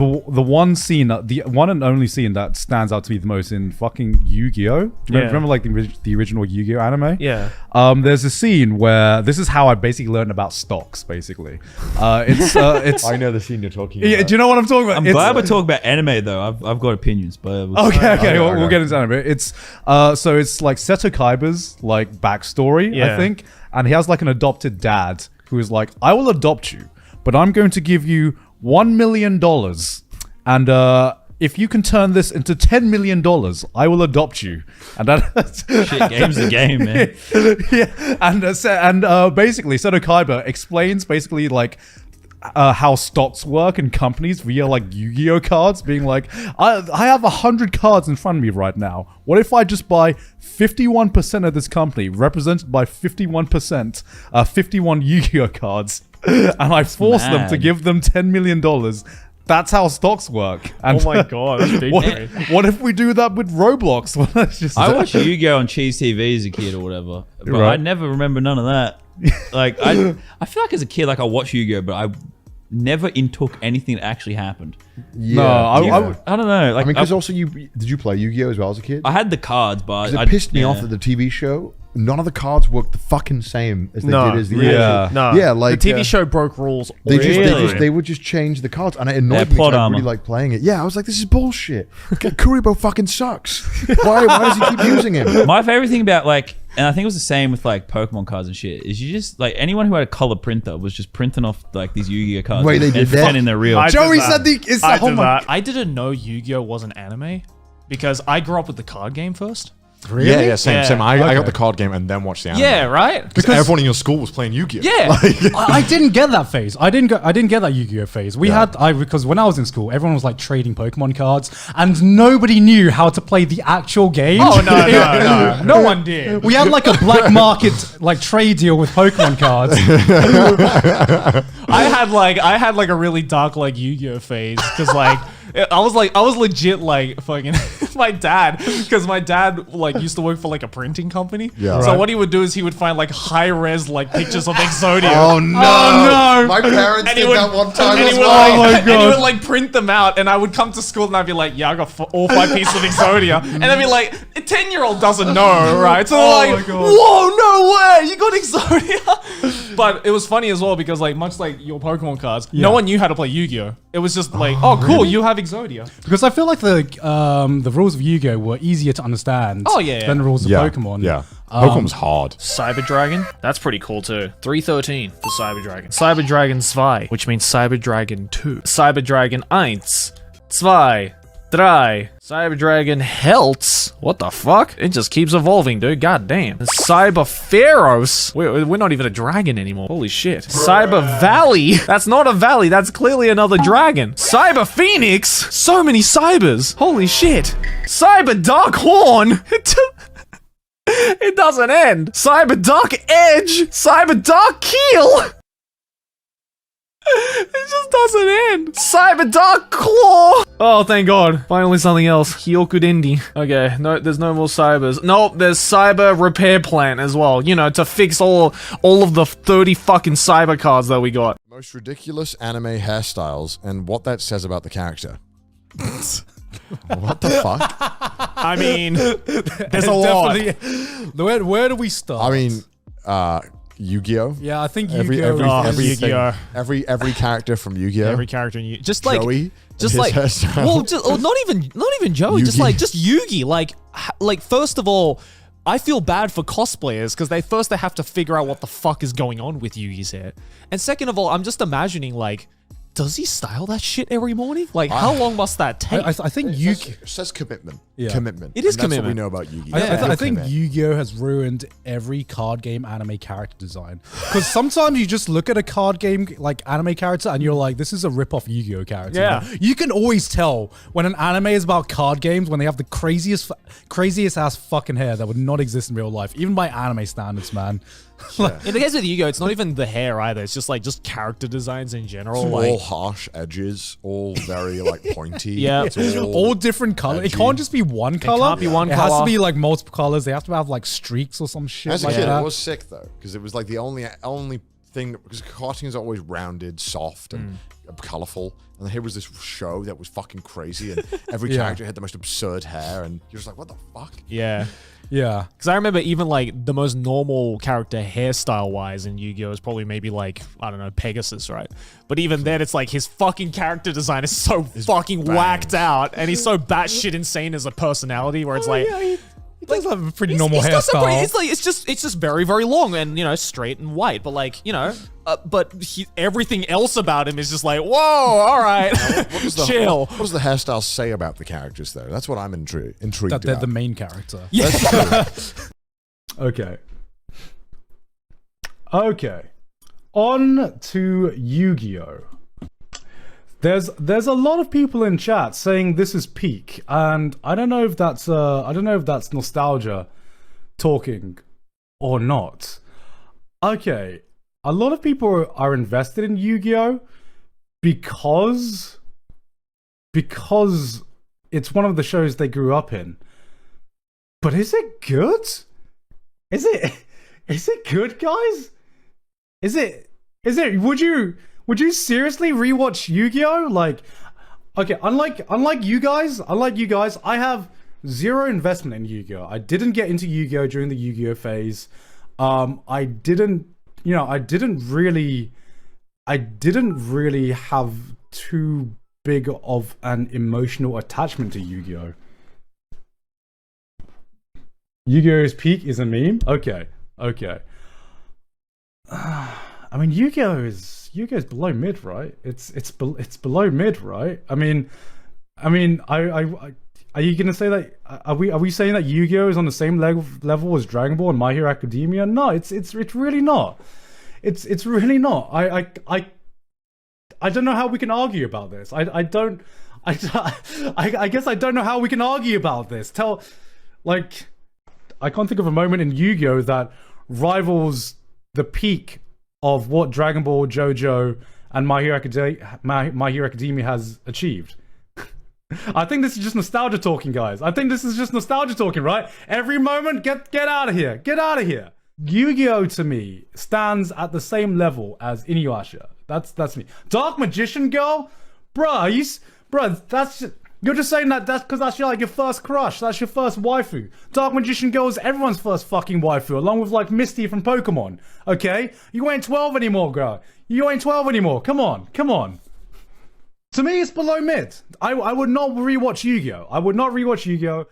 The one scene, the one and only scene that stands out to me the most in fucking Yu-Gi-Oh! Do you remember like the original Yu-Gi-Oh! Anime? Yeah. There's a scene where this is how I basically learned about stocks. Basically, it's. I know the scene you're talking about. Yeah, do you know what I'm talking about? I'm glad we're talking about anime though. I've got opinions, but okay, we'll get into anime. It's so it's like Seto Kaiba's like backstory, I think, and he has like an adopted dad who is like, I will adopt you, but I'm going to give you $1 million, and if you can turn this into $10 million, I will adopt you. And that shit, game's a game, man. Yeah, and basically Seto Kaiba explains basically like how stocks work in companies via like Yu-Gi-Oh cards, being like, I have 100 cards in front of me right now. What if I just buy 51% of this company, represented by 51%, 51 Yu-Gi-Oh cards, and I force them to give them $10 million? That's how stocks work. And oh my god, that's big. What if we do that with Roblox? I watched Yu-Gi-Oh on Cheese TV as a kid or whatever, but I never remember none of that. Like I feel like as a kid, like I watched Yu-Gi-Oh, but I never intook anything that actually happened. Yeah, I don't know. Like, I mean, because also did you play Yu-Gi-Oh as well as a kid? I had the cards, but it pissed me off that the TV show, none of the cards worked the fucking same as they did as the actual. Yeah, like the TV show broke rules. They would just change the cards, and it annoyed me because I really like playing it. Yeah, I was like, this is bullshit. Kuribo fucking sucks. Why does he keep using him? My favorite thing about like, and I think it was the same with like Pokemon cards and shit, is you just like anyone who had a color printer was just printing off like these Yu-Gi-Oh cards. Wait, they did that? Pretending they're real. Joey said I didn't know Yu-Gi-Oh was an anime because I grew up with the card game first. Really? Yeah, same. I got the card game and then watched the anime. Yeah, right. Because everyone in your school was playing Yu-Gi-Oh. Yeah, I didn't get that phase. I didn't get that Yu-Gi-Oh phase. Because when I was in school, everyone was like trading Pokemon cards, and nobody knew how to play the actual game. Oh no, no one did. We had like a black market like trade deal with Pokemon cards. I had like a really dark like Yu-Gi-Oh phase because like. I was legit like fucking my dad, because my dad like used to work for like a printing company. Yeah. So what he would do is he would find like high res like pictures of Exodia. Oh no! My parents did that one time as well. And he would like print them out, and I would come to school and I'd be like, yeah, I got all 5 pieces of Exodia, and they'd be like, a 10-year-old doesn't know, right? So they're like, whoa, no way, you got Exodia. But it was funny as well because like much like your Pokemon cards, no one knew how to play Yu-Gi-Oh. It was just like, oh cool, really? You have Exodia. Because I feel like the rules of Yu-Gi-Oh were easier to understand than the rules of Pokemon. Yeah. Pokemon's hard. Cyber Dragon, that's pretty cool too. 313 for Cyber Dragon. Cyber Dragon 2, which means Cyber Dragon 2. Cyber Dragon 1, 2, 3. Cyber Dragon Helts. What the fuck? It just keeps evolving, dude. God damn. Cyber Pharaohs. We're not even a dragon anymore. Holy shit. Cyber Valley. That's not a valley. That's clearly another dragon. Cyber Phoenix. So many cybers. Holy shit. Cyber Dark Horn. It doesn't end. Cyber Dark Edge. Cyber Dark Keel. It just doesn't end. Cyber Dark Claw. Oh, thank God. Finally something else. Hyokudendi. Okay, no, there's no more cybers. Nope, there's Cyber Repair Plan as well. You know, to fix all of the 30 fucking cyber cards that we got. Most ridiculous anime hairstyles and what that says about the character. What the fuck? I mean, there's a lot. Where do we start? I mean, Yu-Gi-Oh. Yeah, I think Yu-Gi-Oh. Every character from Yu-Gi-Oh. Every character in Yu-Gi-Oh. Just like Joey, just like well, not even Joey. Yugi. Just Yugi. Like first of all, I feel bad for cosplayers because they have to figure out what the fuck is going on with Yugi's hair, and second of all, I'm just imagining like, does he style that shit every morning? Like, how long must that take? I think it says commitment. Yeah. Commitment. It is and commitment. That's what we know about Yu-Gi-Oh. I think Yu-Gi-Oh has ruined every card game anime character design. Because sometimes you just look at a card game like anime character and you're like, this is a rip-off Yu-Gi-Oh character. Yeah. You can always tell when an anime is about card games when they have the craziest ass fucking hair that would not exist in real life, even by anime standards, man. In the case of Yu-Gi-Oh, it's not even the hair either. It's just character designs in general. It's like all harsh edges, all very like pointy. Yeah, it's all different colors. It can't just be one color. It can't be one color. It has to be like multiple colors. They have to have like streaks or some shit. As a like kid, that. it was sick though, because it was like the only thing, because cartoon is always rounded, soft, and colourful, and then here was this show that was fucking crazy, and every character had the most absurd hair, and you're just like, what the fuck? Yeah. Yeah. Because I remember even like the most normal character hairstyle wise in Yu-Gi-Oh! Is probably maybe like, I don't know, Pegasus, right? But even then it's like his fucking character design is so fucking whacked out, and he's so batshit insane as a personality where it's like... He does have a pretty normal got some hairstyle. it's just very, very long and, you know, straight and white. But like, you know, everything else about him is just like, whoa, all right, chill. What does the hairstyle say about the characters, though? That's what I'm intrigued That they're about. the main character. Yeah. Okay. Okay. On to Yu-Gi-Oh! There's a lot of people in chat saying this is peak, and I don't know if that's nostalgia talking or not. Okay, a lot of people are invested in Yu-Gi-Oh! because it's one of the shows they grew up in. But is it good? Is it good, guys? Is it would you seriously rewatch Yu-Gi-Oh? Like, okay, unlike you guys, I have zero investment in Yu-Gi-Oh. I didn't get into Yu-Gi-Oh during the Yu-Gi-Oh phase. I didn't really have too big of an emotional attachment to Yu-Gi-Oh. Yu-Gi-Oh's peak is a meme? Okay. I mean, Yu-Gi-Oh is below mid, right? It's below mid, right? I mean, are you gonna say that? Are we saying that Yu-Gi-Oh is on the same level as Dragon Ball and My Hero Academia? No, it's really not. It's really not. I don't know how we can argue about this. I guess I don't know how we can argue about this. I can't think of a moment in Yu-Gi-Oh that rivals the peak of what Dragon Ball, JoJo, and My Hero Academia has achieved. I think this is just nostalgia talking, guys. I think this is just nostalgia talking, right? Every moment, get out of here. Get out of here. Yu-Gi-Oh to me stands at the same level as Inuyasha. That's me. Dark Magician Girl? You're just saying that's because that's your first crush. That's your first waifu. Dark Magician Girl is everyone's first fucking waifu, along with like Misty from Pokemon. Okay? You ain't 12 anymore, girl. You ain't 12 anymore. Come on. To me, it's below mid. I would not rewatch Yu-Gi-Oh. I would not rewatch Yu-Gi-Oh.